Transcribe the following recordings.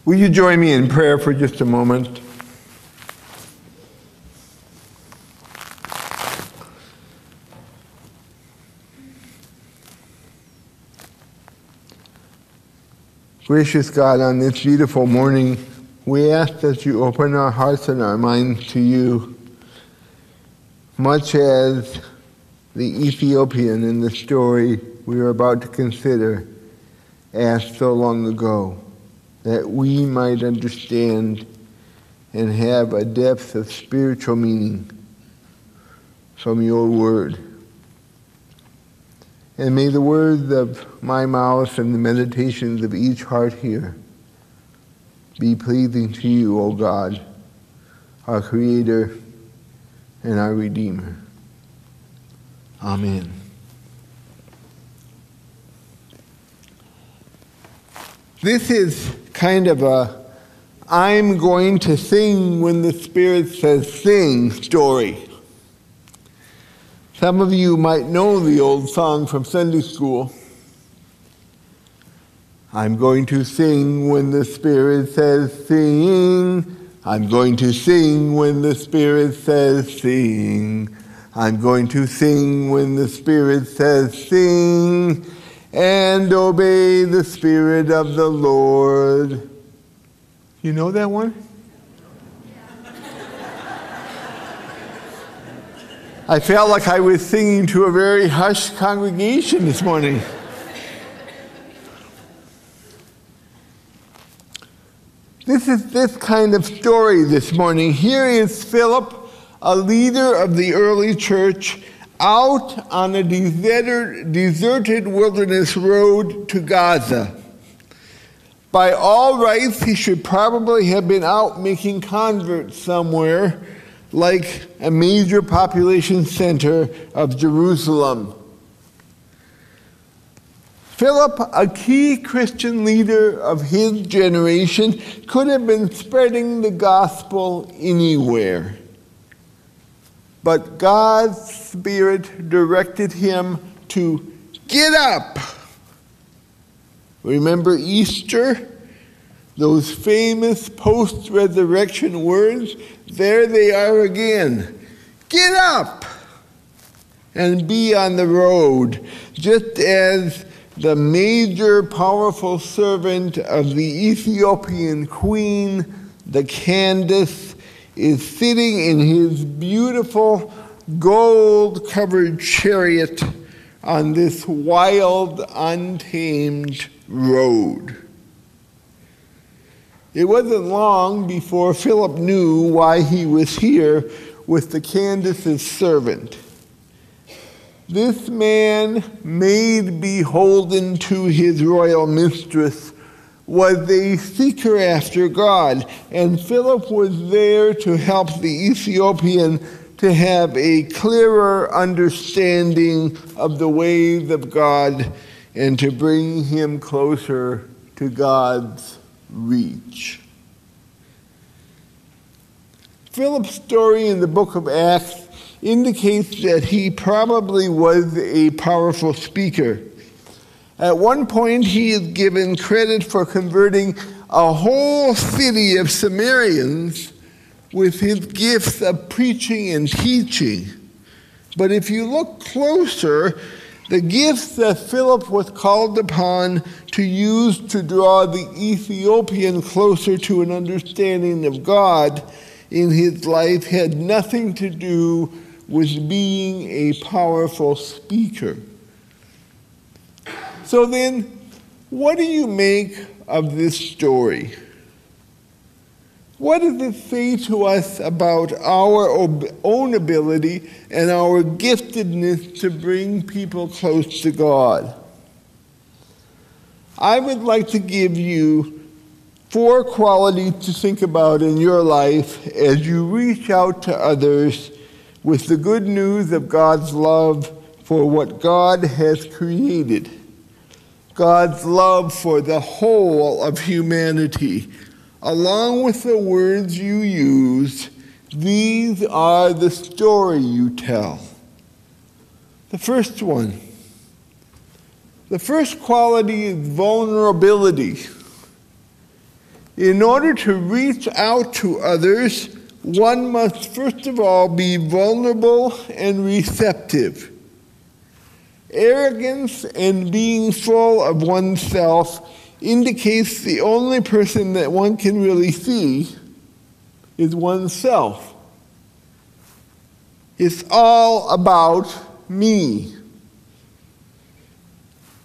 Will you join me in prayer for just a moment? Gracious God, on this beautiful morning, we ask that you open our hearts and our minds to you, much as the Ethiopian in the story we are about to consider asked so long ago, that we might understand and have a depth of spiritual meaning from your word. And may the words of my mouth and the meditations of each heart here be pleasing to you, O God, our Creator and our Redeemer. Amen. This is kind of a I'm going to sing when the Spirit says sing story. Some of you might know the old song from Sunday school. I'm going to sing when the Spirit says sing. I'm going to sing when the Spirit says sing. I'm going to sing when the Spirit says sing. And obey the Spirit of the Lord. You know that one? I felt like I was singing to a very hushed congregation this morning. This is this kind of story this morning. Here is Philip, a leader of the early church, out on a deserted wilderness road to Gaza. By all rights, he should probably have been out making converts somewhere, like a major population center of Jerusalem. Philip, a key Christian leader of his generation, could have been spreading the gospel anywhere. But God's Spirit directed him to get up. Remember Easter? Those famous post-resurrection words? There they are again. Get up and be on the road, just as the major powerful servant of the Ethiopian queen, the Candace, is sitting in his beautiful gold-covered chariot on this wild, untamed road. It wasn't long before Philip knew why he was here with the Candace's servant. This man, made beholden to his royal mistress, was a seeker after God, and Philip was there to help the Ethiopian to have a clearer understanding of the ways of God and to bring him closer to God's reach. Philip's story in the book of Acts indicates that he probably was a powerful speaker. At one point, he is given credit for converting a whole city of Samaritans with his gifts of preaching and teaching. But if you look closer, the gifts that Philip was called upon to use to draw the Ethiopian closer to an understanding of God in his life had nothing to do with being a powerful speaker. So then, what do you make of this story? What does it say to us about our own ability and our giftedness to bring people close to God? I would like to give you 4 qualities to think about in your life as you reach out to others with the good news of God's love for what God has created. God's love for the whole of humanity. Along with the words you use, these are the story you tell. The first one. The first quality is vulnerability. In order to reach out to others, one must first of all be vulnerable and receptive. Arrogance and being full of oneself indicates the only person that one can really see is oneself. It's all about me.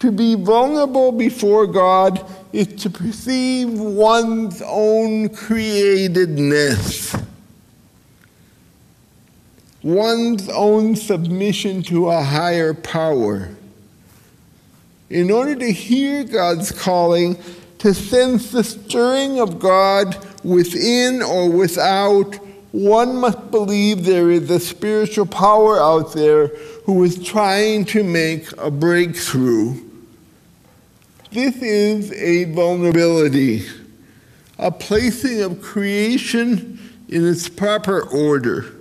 To be vulnerable before God is to perceive one's own createdness, one's own submission to a higher power. In order to hear God's calling, to sense the stirring of God within or without, one must believe there is a spiritual power out there who is trying to make a breakthrough. This is a vulnerability, a placing of creation in its proper order.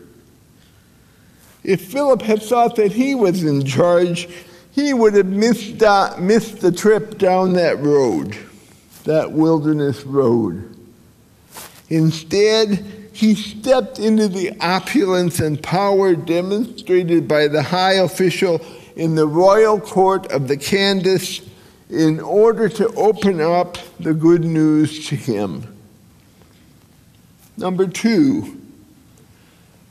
If Philip had thought that he was in charge, he would have missed the trip down that road, that wilderness road. Instead, he stepped into the opulence and power demonstrated by the high official in the royal court of the Candace in order to open up the good news to him. Number 2,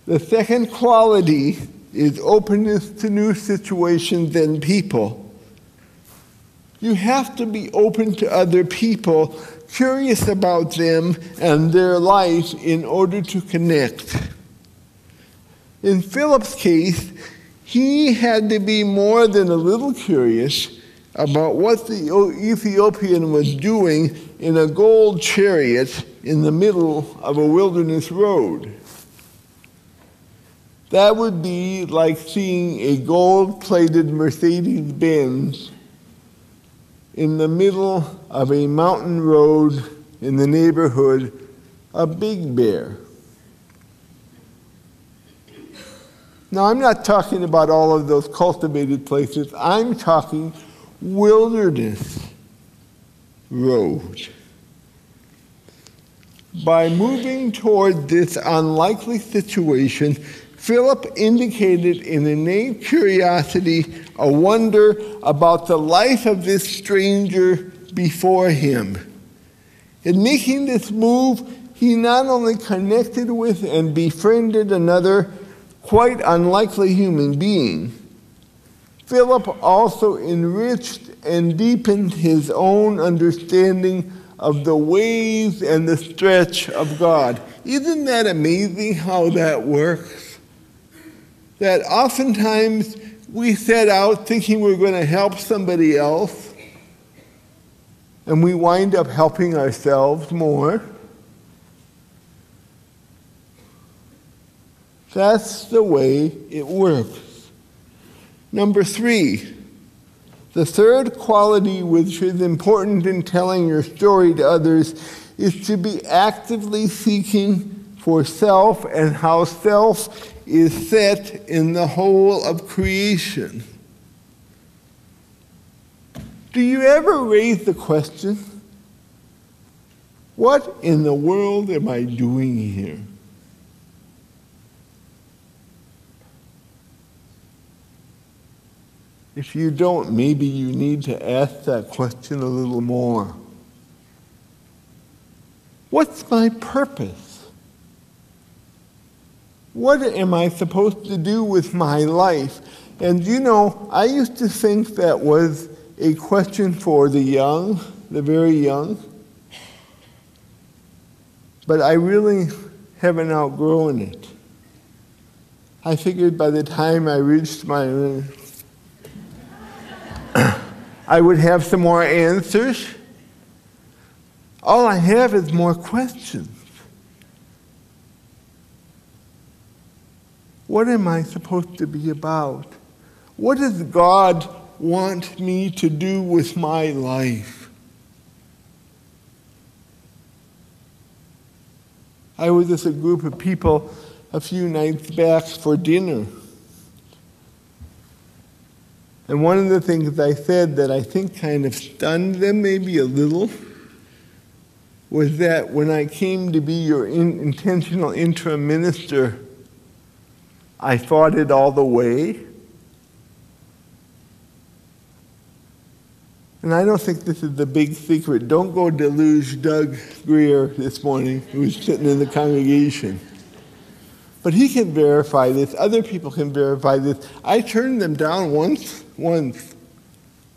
the second quality is openness to new situations and people. You have to be open to other people, curious about them and their life in order to connect. In Philip's case, he had to be more than a little curious about what the Ethiopian was doing in a gold chariot in the middle of a wilderness road. That would be like seeing a gold-plated Mercedes-Benz in the middle of a mountain road in the neighborhood of Big Bear. Now, I'm not talking about all of those cultivated places. I'm talking wilderness road. By moving toward this unlikely situation, Philip indicated an innate curiosity, a wonder about the life of this stranger before him. In making this move, he not only connected with and befriended another quite unlikely human being, Philip also enriched and deepened his own understanding of the ways and the stretch of God. Isn't that amazing how that works? That oftentimes we set out thinking we're going to help somebody else, and we wind up helping ourselves more. That's the way it works. Number 3, the third quality which is important in telling your story to others is to be actively seeking for self and how self is set in the whole of creation. Do you ever raise the question, what in the world am I doing here? If you don't, maybe you need to ask that question a little more. What's my purpose? What am I supposed to do with my life? And you know, I used to think that was a question for the young, the very young. But I really haven't outgrown it. I figured by the time I reached my I would have some more answers. All I have is more questions. What am I supposed to be about? What does God want me to do with my life? I was with a group of people a few nights back for dinner. And one of the things I said that I think kind of stunned them maybe a little was that when I came to be your intentional interim minister, I fought it all the way. And I don't think this is the big secret. Don't go deluge Doug Greer this morning, who was sitting in the congregation. But he can verify this. Other people can verify this. I turned them down once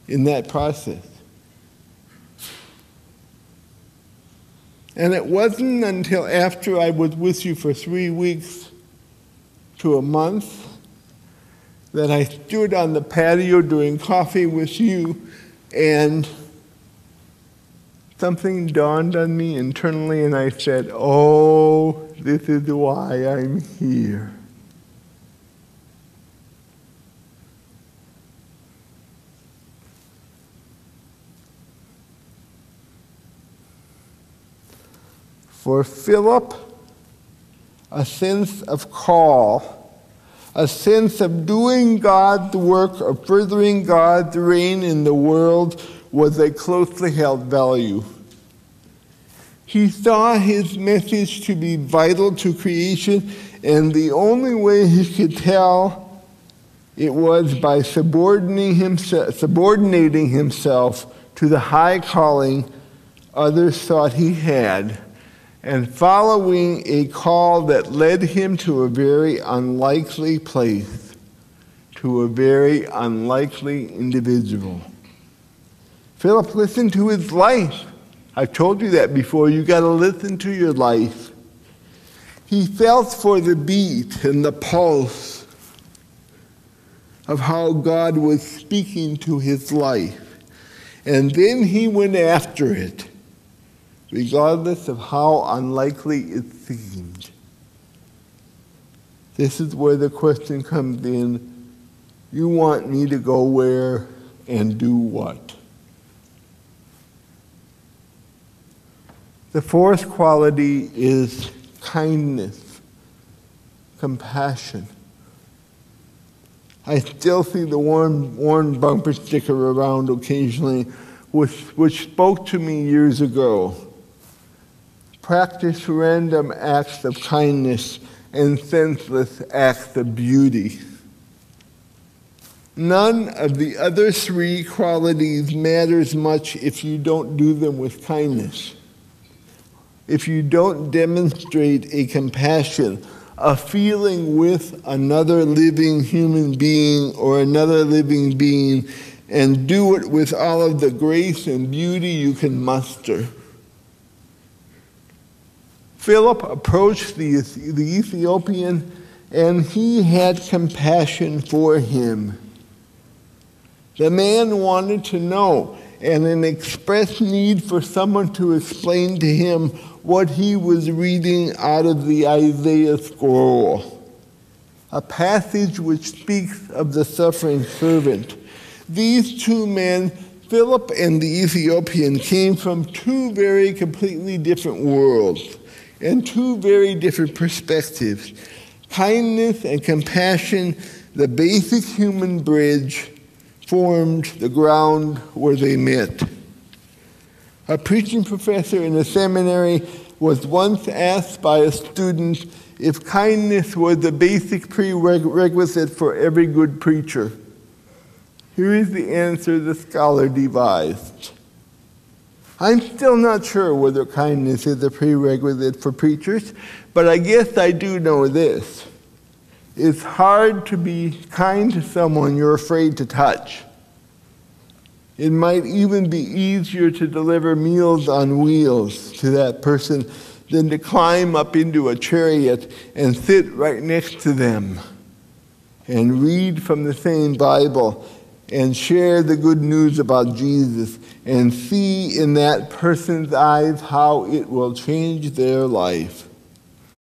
in that process. And it wasn't until after I was with you for 3 weeks to a month that I stood on the patio doing coffee with you, and something dawned on me internally, and I said, oh, this is why I'm here. For Philip, a sense of call, a sense of doing God's work, of furthering God's reign in the world, was a closely held value. He saw his message to be vital to creation, and the only way he could tell it was by subordinating himself to the high calling others thought he had, and following a call that led him to a very unlikely place, to a very unlikely individual. Philip listened to his life. I've told you that before. You got to listen to your life. He felt for the beat and the pulse of how God was speaking to his life. And then he went after it, regardless of how unlikely it seemed. This is where the question comes in, you want me to go where and do what? The fourth quality is kindness, compassion. I still see the worn bumper sticker around occasionally, which spoke to me years ago. Practice random acts of kindness and senseless acts of beauty. None of the other three qualities matters much if you don't do them with kindness. If you don't demonstrate a compassion, a feeling with another living human being or another living being, and do it with all of the grace and beauty you can muster. Philip approached the Ethiopian, and he had compassion for him. The man wanted to know, and an expressed need for someone to explain to him what he was reading out of the Isaiah scroll, a passage which speaks of the suffering servant. These two men, Philip and the Ethiopian, came from two very completely different worlds and two very different perspectives. Kindness and compassion, the basic human bridge, formed the ground where they met. A preaching professor in a seminary was once asked by a student if kindness was the basic prerequisite for every good preacher. Here is the answer the scholar devised. I'm still not sure whether kindness is a prerequisite for preachers, but I guess I do know this. It's hard to be kind to someone you're afraid to touch. It might even be easier to deliver meals on wheels to that person than to climb up into a chariot and sit right next to them and read from the same Bible and share the good news about Jesus and see in that person's eyes how it will change their life.